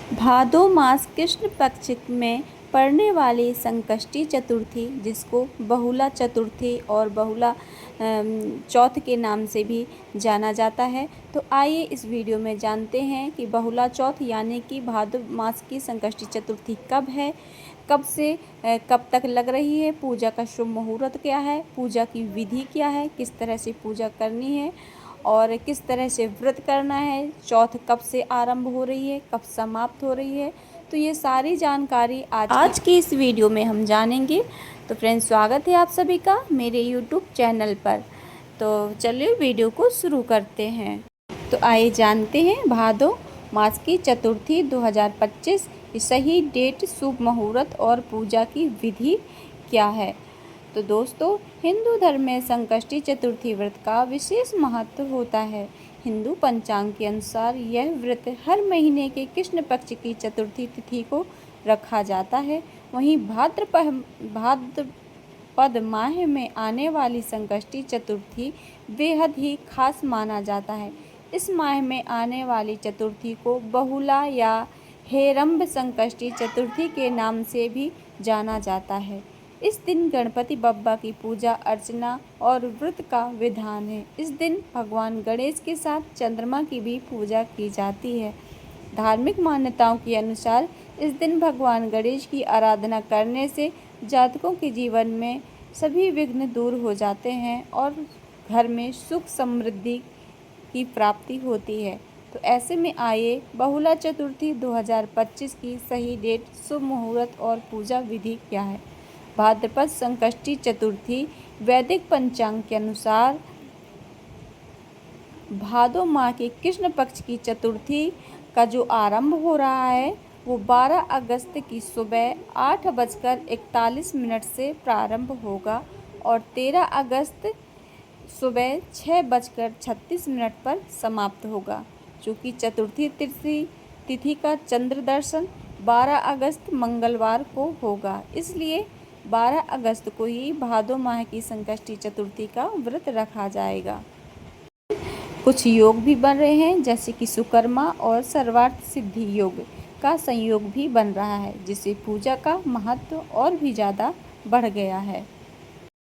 भादो मास कृष्ण पक्ष में पड़ने वाली संकष्टी चतुर्थी, जिसको बहुला चतुर्थी और बहुला चौथ के नाम से भी जाना जाता है। तो आइए इस वीडियो में जानते हैं कि बहुला चौथ यानी कि भादो मास की संकष्टी चतुर्थी कब है, कब से कब तक लग रही है, पूजा का शुभ मुहूर्त क्या है, पूजा की विधि क्या है, किस तरह से पूजा करनी है और किस तरह से व्रत करना है, चौथ कब से आरंभ हो रही है, कब समाप्त हो रही है। तो ये सारी जानकारी आज की इस वीडियो में हम जानेंगे। तो फ्रेंड्स, स्वागत है आप सभी का मेरे यूट्यूब चैनल पर। तो चलिए वीडियो को शुरू करते हैं। तो आइए जानते हैं भादो मास की चतुर्थी 2025 की सही डेट, शुभ मुहूर्त और पूजा की विधि क्या है। तो दोस्तों, हिंदू धर्म में संकष्टी चतुर्थी व्रत का विशेष महत्व होता है। हिंदू पंचांग के अनुसार यह व्रत हर महीने के कृष्ण पक्ष की चतुर्थी तिथि को रखा जाता है। वहीं भाद्रपद माह में आने वाली संकष्टी चतुर्थी बेहद ही खास माना जाता है। इस माह में आने वाली चतुर्थी को बहुला या हेरंब संकष्टी चतुर्थी के नाम से भी जाना जाता है। इस दिन गणपति बप्पा की पूजा अर्चना और व्रत का विधान है। इस दिन भगवान गणेश के साथ चंद्रमा की भी पूजा की जाती है। धार्मिक मान्यताओं के अनुसार इस दिन भगवान गणेश की आराधना करने से जातकों के जीवन में सभी विघ्न दूर हो जाते हैं और घर में सुख समृद्धि की प्राप्ति होती है। तो ऐसे में आइए बहुला चतुर्थी 2025 की सही डेट, शुभ मुहूर्त और पूजा विधि क्या है। भाद्रपद संकष्टी चतुर्थी वैदिक पंचांग के अनुसार भादो माह के कृष्ण पक्ष की चतुर्थी का जो आरंभ हो रहा है वो 12 अगस्त की सुबह 8:41 से प्रारंभ होगा और 13 अगस्त सुबह 6:36 पर समाप्त होगा। चूँकि चतुर्थी तिथि का चंद्र दर्शन 12 अगस्त मंगलवार को होगा, इसलिए 12 अगस्त को ही भादो माह की संकष्टी चतुर्थी का व्रत रखा जाएगा। कुछ योग भी बन रहे हैं, जैसे कि सुकर्मा और सर्वार्थ सिद्धि योग का संयोग भी बन रहा है, जिससे पूजा का महत्व और भी ज़्यादा बढ़ गया है।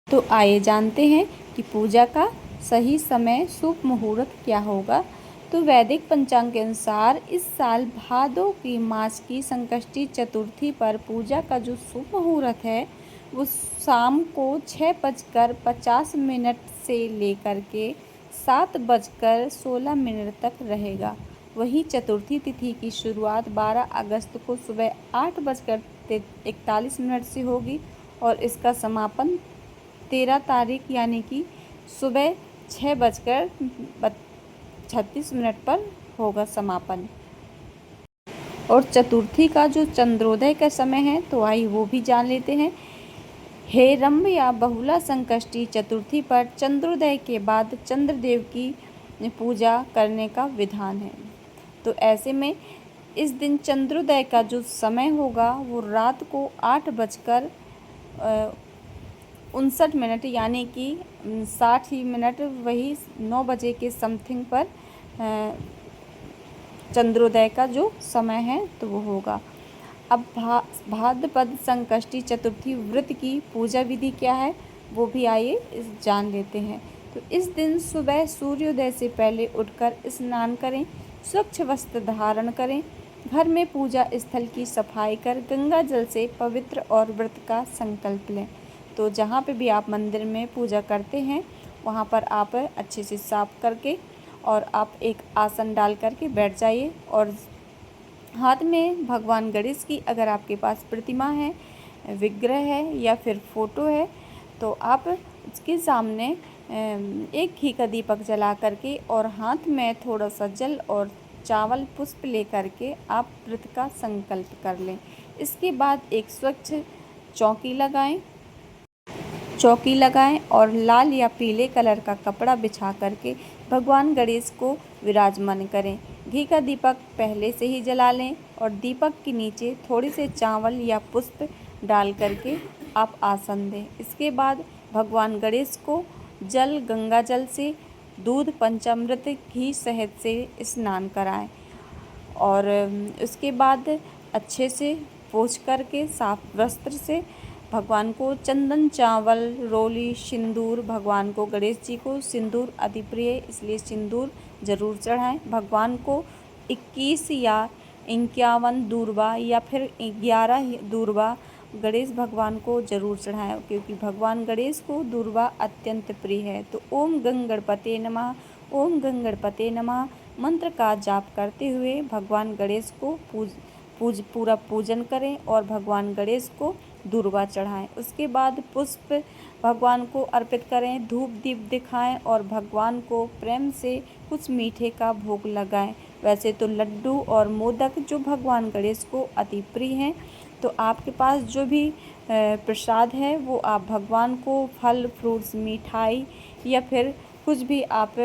तो आइए जानते हैं कि पूजा का सही समय, शुभ मुहूर्त क्या होगा। तो वैदिक पंचांग के अनुसार इस साल भादो की मास की संकष्टी चतुर्थी पर पूजा का जो शुभ मुहूर्त है वो शाम को 6:50 से लेकर के 7:16 तक रहेगा। वहीं चतुर्थी तिथि की शुरुआत 12 अगस्त को सुबह 8:41 से होगी और इसका समापन 13 तारीख यानी कि सुबह 6:36 पर होगा समापन। और चतुर्थी का जो चंद्रोदय का समय है तो आइए वो भी जान लेते हैं। हेरंब या बहुला संकष्टी चतुर्थी पर चंद्रोदय के बाद चंद्रदेव की पूजा करने का विधान है। तो ऐसे में इस दिन चंद्रोदय का जो समय होगा वो रात को 8:59 यानी कि 60 ही मिनट, वही 9 बजे के समथिंग पर चंद्रोदय का जो समय है तो वो होगा। अब भाद्रपद संकष्टी चतुर्थी व्रत की पूजा विधि क्या है वो भी आइए जान लेते हैं। तो इस दिन सुबह सूर्योदय से पहले उठकर स्नान करें, स्वच्छ वस्त्र धारण करें, घर में पूजा स्थल की सफाई कर गंगा जल से पवित्र और व्रत का संकल्प लें। तो जहाँ पे भी आप मंदिर में पूजा करते हैं वहाँ पर आप अच्छे से साफ करके और आप एक आसन डाल करके बैठ जाइए और हाथ में भगवान गणेश की अगर आपके पास प्रतिमा है, विग्रह है या फिर फ़ोटो है तो आप उसके सामने एक घी का दीपक जला करके और हाथ में थोड़ा सा जल और चावल पुष्प ले करके आप व्रत का संकल्प कर लें। इसके बाद एक स्वच्छ चौकी लगाएं और लाल या पीले कलर का कपड़ा बिछा करके भगवान गणेश को विराजमान करें। घी का दीपक पहले से ही जला लें और दीपक के नीचे थोड़े से चावल या पुष्प डाल करके आप आसन दें। इसके बाद भगवान गणेश को गंगा जल से दूध, पंचामृत, घी, शहद से स्नान कराएं और उसके बाद अच्छे से पोंछ करके साफ वस्त्र से भगवान को चंदन, चावल, रोली, सिंदूर, भगवान को गणेश जी को सिंदूर अति प्रिय है, इसलिए सिंदूर ज़रूर चढ़ाएं। भगवान को 21 या 51 दूर्वा या फिर 11 दूर्वा गणेश भगवान को जरूर चढ़ाएं, क्योंकि भगवान गणेश को दूर्वा अत्यंत प्रिय है। तो ओम गंग गणपते नमः, ओम गंग गणपते नमः मंत्र का जाप करते हुए भगवान गणेश को पूरा पूजन करें और भगवान गणेश को दूर्वा चढ़ाएं। उसके बाद पुष्प भगवान को अर्पित करें, धूप दीप दिखाएं और भगवान को प्रेम से कुछ मीठे का भोग लगाएं। वैसे तो लड्डू और मोदक जो भगवान गणेश को अति प्रिय हैं, तो आपके पास जो भी प्रसाद है वो आप भगवान को फल, फ्रूट्स, मिठाई या फिर कुछ भी आप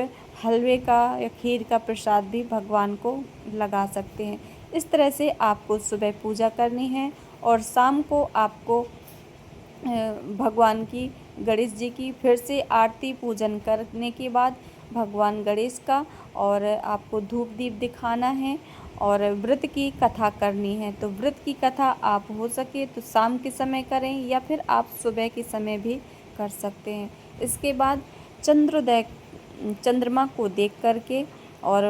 हलवे का या खीर का प्रसाद भी भगवान को लगा सकते हैं। इस तरह से आपको सुबह पूजा करनी है और शाम को आपको भगवान की, गणेश जी की फिर से आरती पूजन करने के बाद भगवान गणेश का और आपको धूप दीप दिखाना है और व्रत की कथा करनी है। तो व्रत की कथा आप हो सके तो शाम के समय करें या फिर आप सुबह के समय भी कर सकते हैं। इसके बाद चंद्रोदय, चंद्रमा को देख करके और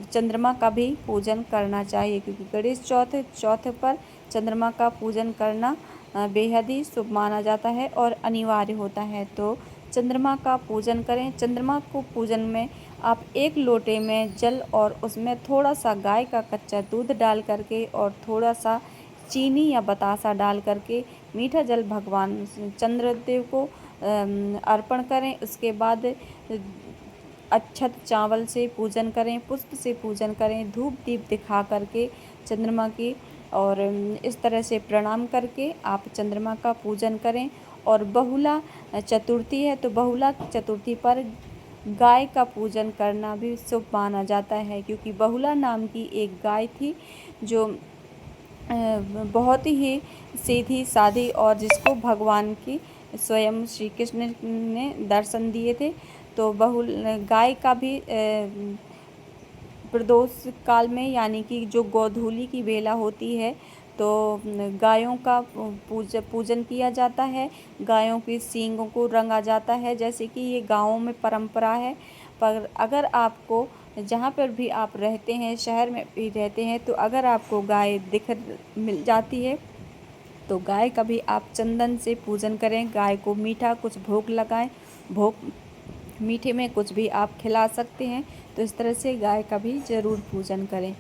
चंद्रमा का भी पूजन करना चाहिए, क्योंकि गणेश चौथ पर चंद्रमा का पूजन करना बेहद ही शुभ माना जाता है और अनिवार्य होता है। तो चंद्रमा का पूजन करें। चंद्रमा को पूजन में आप 1 लोटे में जल और उसमें थोड़ा सा गाय का कच्चा दूध डाल करके और थोड़ा सा चीनी या बतासा डाल करके मीठा जल भगवान चंद्रदेव को अर्पण करें। उसके बाद अक्षत चावल से पूजन करें, पुष्प से पूजन करें, धूप दीप दिखा करके चंद्रमा की और इस तरह से प्रणाम करके आप चंद्रमा का पूजन करें। और बहुला चतुर्थी है, तो बहुला चतुर्थी पर गाय का पूजन करना भी शुभ माना जाता है, क्योंकि बहुला नाम की एक गाय थी जो बहुत ही सीधी सादी और जिसको भगवान की स्वयं श्री कृष्ण ने दर्शन दिए थे। तो गाय का भी प्रदोष काल में, यानी कि जो गोधूली की बेला होती है, तो गायों का पूजन किया जाता है। गायों के सींगों को रंगा जाता है, जैसे कि ये गाँवों में परंपरा है। पर अगर आपको जहाँ पर भी आप रहते हैं, शहर में भी रहते हैं, तो अगर आपको गाय मिल जाती है तो गाय का भी आप चंदन से पूजन करें। गाय को मीठा कुछ भोग लगाएं, मीठे में कुछ भी आप खिला सकते हैं। तो इस तरह से गाय का भी ज़रूर पूजन करें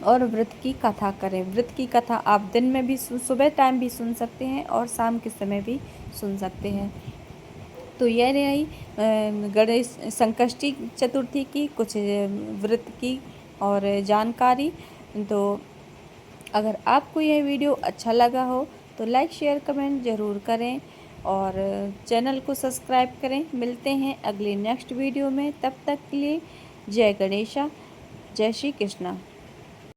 और व्रत की कथा करें। व्रत की कथा आप दिन में भी सुबह टाइम भी सुन सकते हैं और शाम के समय भी सुन सकते हैं। तो यह रही गणेश संकष्टी चतुर्थी की कुछ व्रत की और जानकारी। तो अगर आपको यह वीडियो अच्छा लगा हो तो लाइक, शेयर, कमेंट ज़रूर करें और चैनल को सब्सक्राइब करें। मिलते हैं अगले नेक्स्ट वीडियो में, तब तक के लिए जय गणेशा, जय श्री कृष्णा।